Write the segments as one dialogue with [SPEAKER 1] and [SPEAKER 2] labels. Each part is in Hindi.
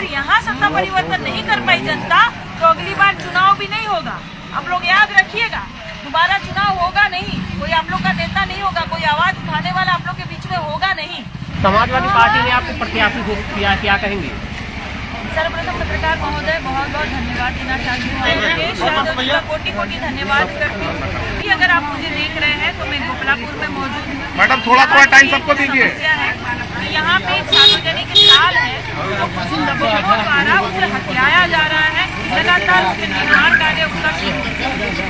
[SPEAKER 1] यहाँ सत्ता परिवर्तन नहीं कर पाई जनता तो अगली बार चुनाव भी नहीं होगा। आप लोग याद रखिएगा, दोबारा चुनाव होगा नहीं, कोई आप लोग का नेता नहीं होगा, कोई आवाज उठाने वाला आप लोग के बीच में होगा नहीं।
[SPEAKER 2] समाजवादी पार्टी ने आपको प्रत्याशी घोषित किया, क्या कहेंगे?
[SPEAKER 1] सर्वप्रथम पत्रकार महोदय बहुत बहुत धन्यवाद देना चाहती हूँ, कोटि कोटि धन्यवाद करती हूँ कि अगर आप मुझे देख रहे हैं तो मैं गोपलापुर में मौजूद हूँ।
[SPEAKER 3] मैडम थोड़ा टाइम सबको दीजिए।
[SPEAKER 1] यहाँ पे एक सार्वजनिक स्थान है जो कुछ दबंगों द्वारा उसे हथियाया जा रहा है, लगातार उसके निर्माण कार्य उसका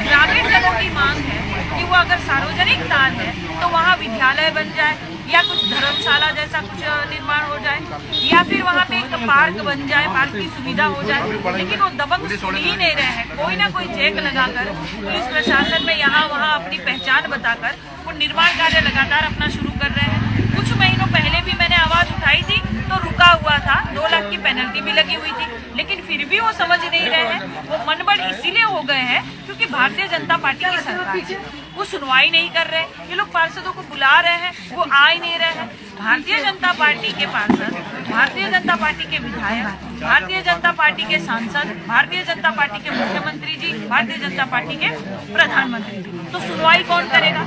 [SPEAKER 1] ग्रामीण लोगों की मांग है कि वो अगर सार्वजनिक स्थान है तो वहाँ विद्यालय बन जाए या कुछ धर्मशाला जैसा कुछ निर्माण हो जाए या फिर वहाँ पे एक पार्क बन जाए, पार्क की सुविधा हो जाए। लेकिन वो दबंग सुन ही नहीं रहे हैं, कोई ना कोई चेक लगाकर पुलिस प्रशासन में यहाँ वहाँ अपनी पहचान बताकर वो निर्माण कार्य लगातार अपना शुरू कर रहे हैं। कुछ महीनों पहले भी मैंने आवाज उठाई थी तो रुका हुआ था, 2 लाख की पेनल्टी भी लगी हुई थी, लेकिन फिर भी वो समझ नहीं रहे हैं। वो मनबड़ इसीलिए हो गए हैं क्योंकि भारतीय जनता पार्टी की सरकार है, वो सुनवाई नहीं कर रहे। ये लोग पार्षदों को बुला रहे हैं, वो आ ही नहीं रहे हैं। भारतीय जनता पार्टी के पार्षद, भारतीय जनता पार्टी के विधायक, भारतीय जनता पार्टी के सांसद, भारतीय जनता पार्टी के मुख्यमंत्री जी, भारतीय जनता पार्टी के प्रधानमंत्री जी, तो सुनवाई कौन करेगा?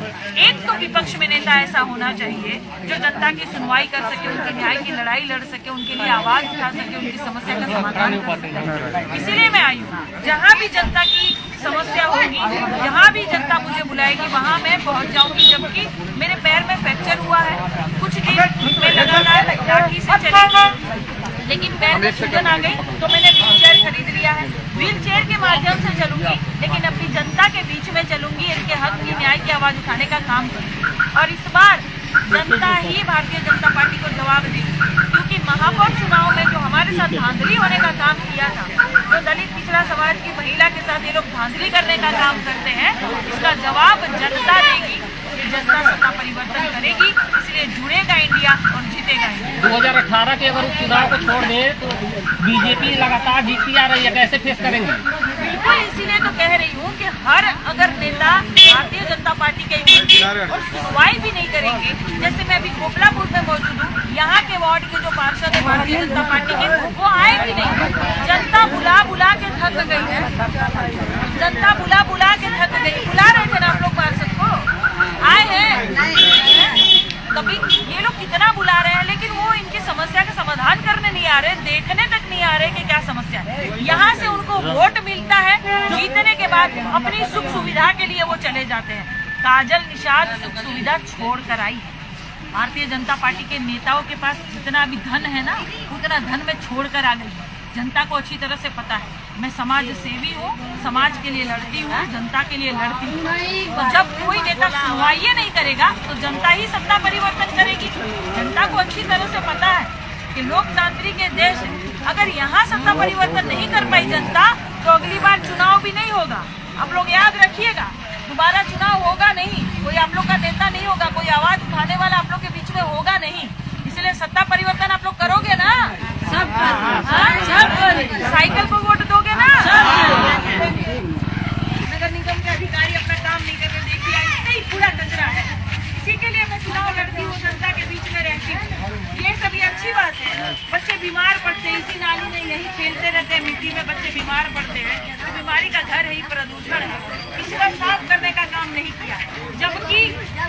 [SPEAKER 1] एक तो विपक्ष में नेता ऐसा होना चाहिए जो जनता की सुनवाई कर सके, उनके न्याय की लड़ाई लड़ सके, उनके लिए आवाज उठा सके, उनकी समस्या का समाधान कर सके। इसीलिए मैं आई हूँ, जहाँ भी जनता की समस्या होगी, जहाँ भी जनता मुझे बुलाएगी वहाँ मैं पहुँच जाऊंगी। जबकि मेरे पैर में फ्रैक्चर हुआ है, कुछ दिन मैं लगातार लाठी से चली, लेकिन पैर में सूजन आ गई तो मैंने व्हील चेयर खरीद लिया है। व्हील चेयर के माध्यम से चलूंगी, लेकिन अपनी जनता के बीच में चलूंगी, इनके हक की न्याय की आवाज उठाने का काम करूंगी। और इस बार जनता ही भारतीय जनता पार्टी को जवाब देगी, क्योंकि महापौर चुनाव में जो हमारे साथ धांधली होने का काम किया था, जो दलित पिछड़ा समाज की महिला के साथ ये लोग धांधली करने का काम करते हैं, इसका जवाब जनता देगी। जनता सत्ता परिवर्तन करेगी, इसलिए जुड़ेगा इंडिया और जीतेगा इंडिया।
[SPEAKER 2] 2018 के अगर उपचुनाव को छोड़ दें तो बीजेपी लगातार जीतती आ रही है, कैसे फेस करेंगे?
[SPEAKER 1] बिल्कुल, इसीलिए तो कह रही हूँ कि हर अगर नेता भारतीय जनता पार्टी के और सुनवाई भी नहीं करेंगे। जैसे मैं अभी गोपलापुर में मौजूद हूँ, यहाँ के वार्ड के जो पार्षद है भारतीय जनता पार्टी के, वो आए भी नहीं। जनता बुला बुला के थक गई है, जनता बुला बुला के थक गई। बुला रहे थे ना आप लोग पार्षद को, आए हैं कभी? ये लोग कितना बुला रहे हैं, लेकिन वो इनकी समस्या का समाधान करने नहीं आ रहे, देखने तक नहीं आ रहे कि क्या समस्या है। यहाँ से उनको वोट मिलता है, जीतने के बाद अपनी सुख सुविधा के लिए वो चले जाते हैं। काजल निषाद सुख सुविधा छोड़ कर आई है। भारतीय जनता पार्टी के नेताओं के पास जितना भी धन है ना, उतना धन में छोड़ कर आ गई है। जनता को अच्छी तरह से पता है मैं समाज सेवी हूँ, समाज के लिए लड़ती हूँ, जनता के लिए लड़ती हूँ। तो जब कोई नेता सुनवाई नहीं करेगा तो जनता ही सत्ता परिवर्तन करेगी। जनता को अच्छी तरह से पता है कि लोकतांत्रिक देश है, अगर यहाँ सत्ता परिवर्तन नहीं कर पाई जनता तो अगली बार चुनाव भी नहीं होगा। आप लोग याद रखिएगा, दोबारा चुनाव होगा नहीं, कोई आप लोग का नेता नहीं होगा, कोई आवाज उठाने वाला आप लोग के बीच में होगा नहीं। इसलिए सत्ता परिवर्तन आप लोग करोगे ना? सब साइकिल को वोट दोगे ना? नगर निगम के अधिकारी अपना काम नहीं कर रहे, देखिए ऐसे ही पूरा कचरा है। इसी के लिए मैं चुनाव लड़ती हूँ, जनता के बीच में रहती हूँ। ये सभी अच्छी बात है। बच्चे बीमार पड़ते हैं, इसी नाली में यही खेलते रहते हैं, मिट्टी में बच्चे बीमार पड़ते हैं, तो बीमारी का घर है, ही प्रदूषण है। इसका साफ करने का काम नहीं किया, जबकि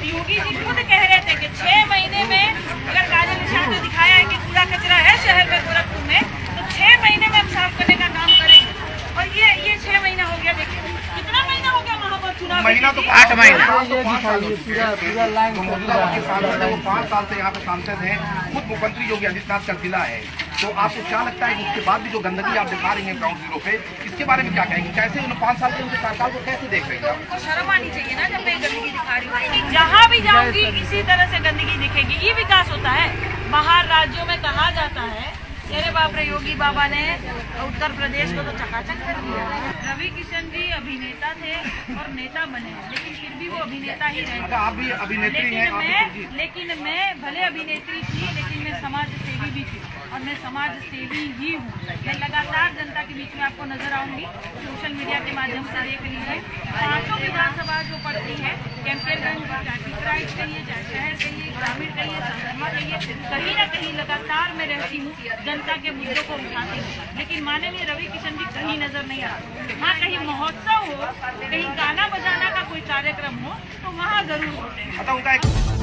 [SPEAKER 1] योगी जी खुद कह रहे थे कि 6 महीने में अगर काजल निषाद ने दिखाया है कि पूरा कचरा है शहर में, गोरखपुर में, तो 6 महीने में हम साफ करने का काम करेंगे। और ये 6 महीना हो गया, देखिए कितना महीना हो गया महापौर चुनाव?
[SPEAKER 3] महीना तो 8 महीना। तो मौजूदा के सांसद है, वो 5 साल से यहाँ पे सांसद हैं, खुद मुख्यमंत्री योगी आदित्यनाथ का जिला है। तो आपको क्या लगता है कि उसके बाद भी जो गंदगी आप दिखा रही हैं ग्राउंड जीरो पे, इसके बारे में क्या कहेंगे? कैसे उन 5 साल के उनके कार्यकाल को कैसे देख रहे हैं?
[SPEAKER 1] उनको शर्म आनी चाहिए ना, जब मैं गंदगी दिखा रही हूँ। जहाँ भी जाऊंगी इसी तरह से गंदगी दिखेगी। ये विकास होता है? बाहर राज्यों में कहा जाता है, अरे बाप रे, योगी बाबा ने उत्तर प्रदेश को तो चकाचक कर दिया। रवि किशन जी अभिनेता थे और नेता बने, लेकिन फिर भी वो अभिनेता ही रहे।
[SPEAKER 3] आप भी अभिनेत्री हैं।
[SPEAKER 1] लेकिन मैं भले अभिनेत्री थी, लेकिन मैं समाज सेवी भी थी। और और मैं समाज सेवी ही हूँ। मैं लगातार जनता के बीच में आपको नजर आऊंगी, सोशल मीडिया के माध्यम से देख लीजिए। 5 विधानसभा जो पड़ती है, कैंपेनगंज, चाहे पिपराइच कहिए, चाहे शहर कहिए, ग्रामीण कहिए, संगरमा कहिए, कहीं ना कहीं लगातार मैं रहती हूँ, जनता के मुद्दों को उठाती हूँ। लेकिन माननीय रवि किशन जी कहीं नजर नहीं आते। हाँ, कहीं महोत्सव हो, कहीं गाना बजाना का कोई कार्यक्रम हो तो वहाँ जरूर होते हैं।
[SPEAKER 3] उनका